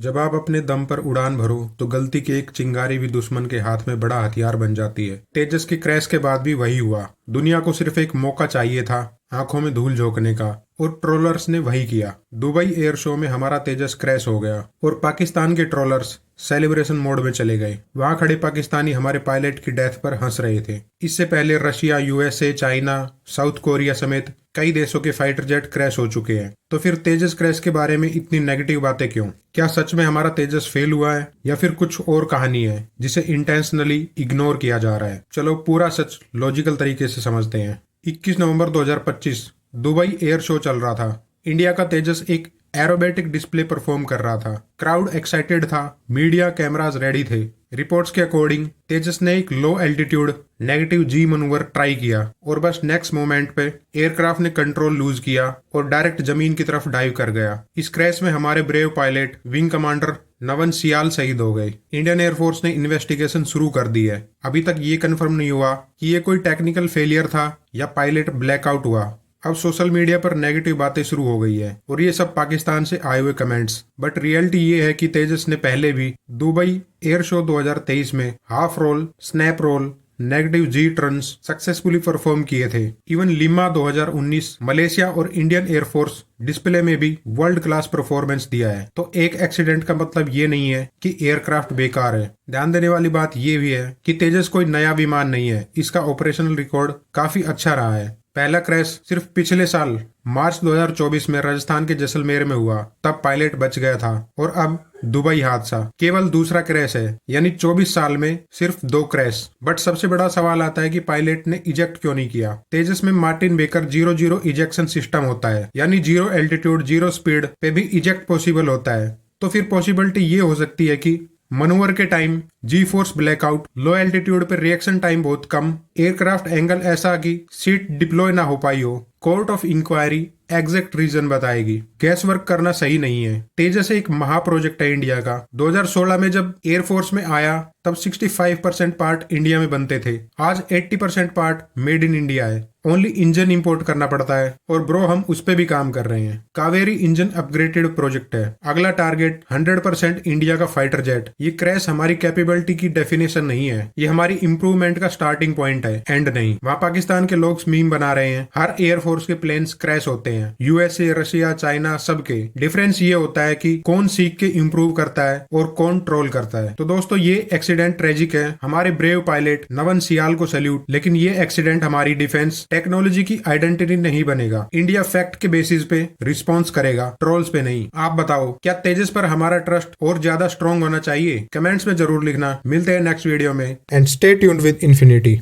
जब आप अपने दम पर उड़ान भरो तो गलती की एक चिंगारी भी दुश्मन के हाथ में बड़ा हथियार बन जाती है। तेजस के क्रैश के बाद भी वही हुआ। दुनिया को सिर्फ एक मौका चाहिए था आंखों में धूल झोंकने का, और ट्रोलर्स ने वही किया। दुबई एयर शो में हमारा तेजस क्रैश हो गया और पाकिस्तान के ट्रोलर्स सेलिब्रेशन मोड में चले गए। वहां खड़े पाकिस्तानी हमारे पायलट की डेथ पर हंस रहे थे। इससे पहले Russia, USA, China, south Korea समेत कई देशों के फाइटर जेट क्रैश हो चुके हैं। तो फिर तेजस क्रैश के बारे में इतनी नेगेटिव बातें क्यों? क्या सच में हमारा तेजस फेल हुआ है या फिर कुछ और कहानी है जिसे इंटेंशनली इग्नोर किया जा रहा है? चलो पूरा सच लॉजिकल तरीके से समझते हैं। 21 नवंबर 2025 दुबई एयर शो चल रहा था। इंडिया का तेजस एक एरोबेटिक डिस्प्ले परफॉर्म कर रहा था। क्राउड एक्साइटेड था, मीडिया कैमरास रेडी थे। रिपोर्ट्स के अकॉर्डिंग तेजस ने एक लो एल्टीट्यूड नेगेटिव जी मनूवर ट्राई किया और बस नेक्स्ट मोमेंट पे एयरक्राफ्ट ने कंट्रोल लूज किया और डायरेक्ट जमीन की तरफ डाइव कर गया। इस क्रैश में हमारे ब्रेव पायलट विंग कमांडर नवन सियाल शहीद हो गए। इंडियन एयरफोर्स ने इन्वेस्टिगेशन शुरू कर दी है। अभी तक ये कंफर्म नहीं हुआ कि ये कोई टेक्निकल फेलियर था या पायलट ब्लैकआउट हुआ। अब सोशल मीडिया पर नेगेटिव बातें शुरू हो गई है और ये सब पाकिस्तान से आए हुए कमेंट्स। बट रियलिटी ये है कि तेजस ने पहले भी दुबई एयर शो 2023 में half roll, snap roll, negative G turns successfully perform किए थे। इवन लिमा 2019 मलेशिया और इंडियन एयरफोर्स डिस्प्ले में भी वर्ल्ड क्लास परफॉर्मेंस दिया है। तो एक एक्सीडेंट का मतलब ये नहीं है कि एयरक्राफ्ट बेकार है। ध्यान देने वाली बात ये भी है कि तेजस कोई नया विमान नहीं है। इसका ऑपरेशनल रिकॉर्ड काफी अच्छा रहा है। पहला क्रैश सिर्फ पिछले साल मार्च 2024 में राजस्थान के जैसलमेर में हुआ, तब पायलट बच गया था। और अब दुबई हादसा केवल दूसरा क्रैश है, यानी 24 साल में सिर्फ 2 क्रैश। बट सबसे बड़ा सवाल आता है कि पायलट ने इजेक्ट क्यों नहीं किया। तेजस में मार्टिन बेकर 0-0 इजेक्शन सिस्टम होता है, यानी 0 एल्टीट्यूड 0 स्पीड पे भी इजेक्ट पॉसिबल होता है। तो फिर पॉसिबिलिटी ये हो सकती है कि मनोवर के टाइम जी फोर्स ब्लैकआउट, लो एल्टीट्यूड पे रिएक्शन टाइम बहुत कम, एयरक्राफ्ट एंगल ऐसा कि सीट डिप्लॉय ना हो पाई हो। Court of inquiry exact reason बताएगी। गैस वर्क करना सही नहीं है। तेजस एक महा प्रोजेक्ट है इंडिया का। 2016 में जब एयरफोर्स में आया तब 65% पार्ट इंडिया में बनते थे। आज 80% पार्ट मेड इन इंडिया है। ओनली इंजन इंपोर्ट करना पड़ता है और ब्रो हम उस पे भी काम कर रहे हैं। कावेरी इंजन अपग्रेडेड प्रोजेक्ट है। अगला टारगेट 100% इंडिया का फाइटर जेट। ये क्रैश हमारी कैपेबिलिटी की डेफिनेशन नहीं है, ये हमारी इंप्रूवमेंट का स्टार्टिंग पॉइंट है, एंड नहीं। वहाँ पाकिस्तान के लोग मीम बना रहे हैं, हर एयरफोर्स के प्लेन्स क्रैश होते हैं। यूएसए, रशिया, चाइना सबके। डिफरेंस ये होता है कि कौन सीख के इंप्रूव करता है और कौन ट्रोल करता है। तो दोस्तों ये एक्सीडेंट ट्रेजिक है। हमारे ब्रेव पायलट नवन सियाल को सैल्यूट। लेकिन ये एक्सीडेंट हमारी डिफेंस टेक्नोलॉजी की आइडेंटिटी नहीं बनेगा। इंडिया फैक्ट के बेसिस पे रिस्पॉन्स करेगा, ट्रोल्स पे नहीं। आप बताओ क्या तेजस पर हमारा ट्रस्ट और ज्यादा स्ट्रॉन्ग होना चाहिए? कमेंट्स में जरूर लिखना। मिलते हैं नेक्स्ट वीडियो में, and stay tuned with infinity.